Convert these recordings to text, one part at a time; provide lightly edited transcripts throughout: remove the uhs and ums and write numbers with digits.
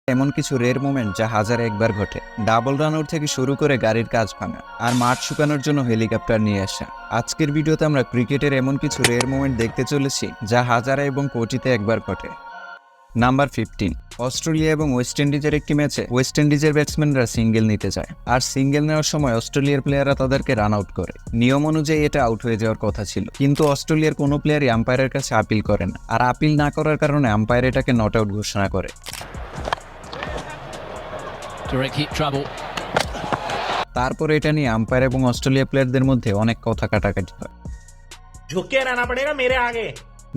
এমন কিছু রের মোমেন্ট যা হাজারে একবার ঘটে। ডাবল রান আউট থেকে শুরু করে গাড়ির কাজ ভাঙা আর মাঠ শুকানোর জন্য হেলিকপ্টার নিয়ে আসা। আজকের ভিডিওতে আমরা ক্রিকেটের এমন কিছু রের মোমেন্ট দেখতে চলেছি যা হাজারে এবং কোটিতে একবার ঘটে। নাম্বার 15, অস্ট্রেলিয়া এবং ওয়েস্ট ইন্ডিজের একটি ম্যাচে ওয়েস্ট ইন্ডিজের ব্যাটসম্যানরা সিঙ্গেল নিতে যায়, আর সিঙ্গেল নেওয়ার সময় অস্ট্রেলিয়ার প্লেয়াররা তাদেরকে রান আউট করে। নিয়ম অনুযায়ী এটা আউট হয়ে যাওয়ার কথা ছিল, কিন্তু অস্ট্রেলিয়ার কোনো প্লেয়ারই আম্পায়ারের কাছে আপিল করে না, আর আপিল না করার কারণে আম্পায়ার এটাকে নট আউট ঘোষণা করে। তারপর এটা নিয়ে আম্পায়ার এবং অস্ট্রেলিয়া প্লেয়ারদের মধ্যে অনেক কথা কাটাকাটি হয়। ঝুঁকে रहना पड़ेगा मेरे आगे।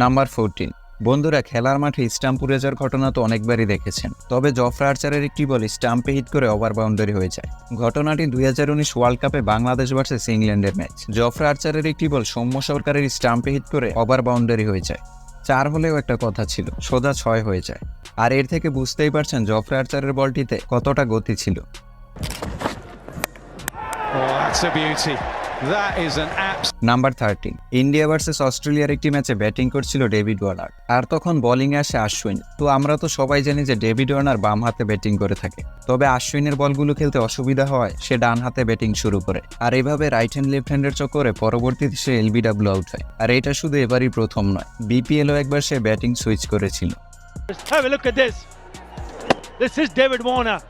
নাম্বার 14, বন্ধুরা, খেলার মাঠে স্টাম্প উড়ে যাওয়ার ঘটনা তো অনেকবারই দেখেছেন, তবে জফরা আর্চারের একটি বল স্টাম্পে হিট করে ওভার বাউন্ডারি হয়ে যায়। ঘটনাটি 2019 ওয়ার্ল্ড কাপে বাংলাদেশ ভার্সেস ইংল্যান্ডের ম্যাচ। জফরা আর্চারের একটি বল সৌম্য সরকারের স্টাম্পে হিট করে ওভার বাউন্ডারি হয়ে যায়। 4 হলেও একটা কথা ছিল, সোজা 6 হয়ে যায়। আর এর থেকে বুঝতেই পারছেন জফরা আর্চারের বলটিতে কতটা গতি ছিল। নাম্বার 13, ইন্ডিয়া ভার্সেস অস্ট্রেলিয়ার একটি ম্যাচে ব্যাটিং করছিল ডেভিড ওয়ার্নার, আর তখন বোলিংয়ে আসে আশ্বিন। তো আমরা তো সবাই জানি যে ডেভিড ওয়ার্নার বাম হাতে ব্যাটিং করে থাকে, তবে আশ্বিনের বলগুলো খেলতে অসুবিধা হওয়ায় সে ডান হাতে ব্যাটিং শুরু করে, আর এভাবে রাইট হ্যান্ড লেফট হ্যান্ডের চক্করে পরবর্তীতে সে এলবিডব্লিউ আউট হয়। আর এটা শুধু এবারই প্রথম নয়, বিপিএলও একবার সে ব্যাটিং সুইচ করেছিল। Have a look at this. This is David Warner,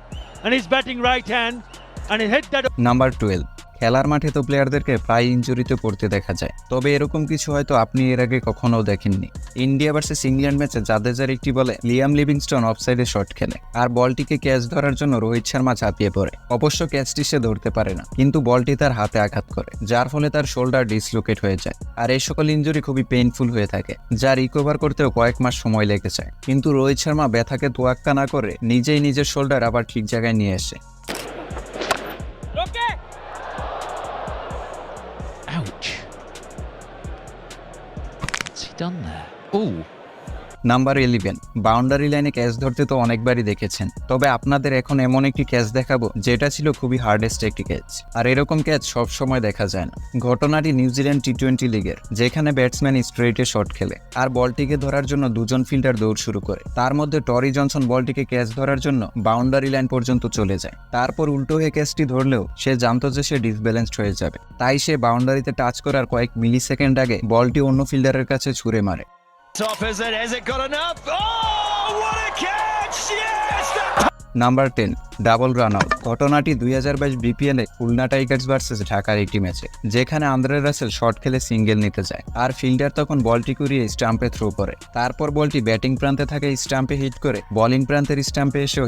and he's batting right hand, and he hit that. Number 12, খেলার মাঠে তো প্লেয়ারদেরকে প্রায় ইনজুরিতে পড়তে দেখা যায়, তবে এরকম কিছু হয়তো আপনি এর আগে কখনো দেখেননি। ইন্ডিয়া ভার্সেস ইংল্যান্ড ম্যাচে জাদেজার একটি বলে লিয়াম লিভিংস্টন অফসাইডে শট খেলে, আর বলটিকে ক্যাচ ধরার জন্য রোহিত শর্মা ঝাঁপিয়ে পড়ে। অবশ্য ক্যাচটি সে ধরতে পারে না, কিন্তু বলটি তার হাতে আঘাত করে, যার ফলে তার শোল্ডার ডিসলোকেট হয়ে যায়। আর এই সকল ইনজুরি খুবই পেইনফুল হয়ে থাকে, যা রিকভার করতেও কয়েক মাস সময় লেগে যায়। কিন্তু রোহিত শর্মা ব্যথাকে তোয়াক্কা না করে নিজেই নিজের শোল্ডার আবার ঠিক জায়গায় নিয়ে আসে। Ouch. What's he done there? Ooh. Number 11, boundary লাইনে ক্যাচ ধরতে তো অনেকবারই দেখেছেন, তবে আপনাদের এখন এমন একটি ক্যাচ দেখাবো যেটা ছিল খুবই হার্ডেস্ট একটি ক্যাচ, আর এরকম ক্যাচ সব সময় দেখা যায় না। ঘটনাটি নিউজিল্যান্ড টি-20 লিগের, যেখানে ব্যাটসম্যান স্ট্রেইটে শট খেলে আর বলটিকে ধরার জন্য দুজন ফিল্ডার দৌড় শুরু করে। তার মধ্যে টরি জনসন বলটিকে ক্যাচ ধরার জন্য বাউন্ডারি লাইন পর্যন্ত চলে যায়। তারপর উল্টো হয়ে ক্যাচটি ধরলেও সে জানতো যে সে ডিসব্যালেন্সড হয়ে যাবে, তাই সে বাউন্ডারিতে টাচ করার কয়েক মিলি সেকেন্ড আগে বলটি অন্য ফিল্ডারের কাছে ছুঁড়ে মারে। Top is it? Has it got enough? Oh, what a catch! Yes! Number 10, double run out. ঘটনাটি 2022 বিপিএল এ খুলনা টাইগার্স ভার্সেস ঢাকার একটি ম্যাচে, যেখানে আন্দ্রে রাসেল শট খেলে সিঙ্গেল নিতে যায়, আর ফিল্ডার তখন বলটি কুড়িয়ে স্টাম্পে থ্রো করে। তারপর বলটি ব্যাটিং প্রান্তে থাকা স্টাম্পে হিট করে বোলিং প্রান্তের স্টাম্পে এসেও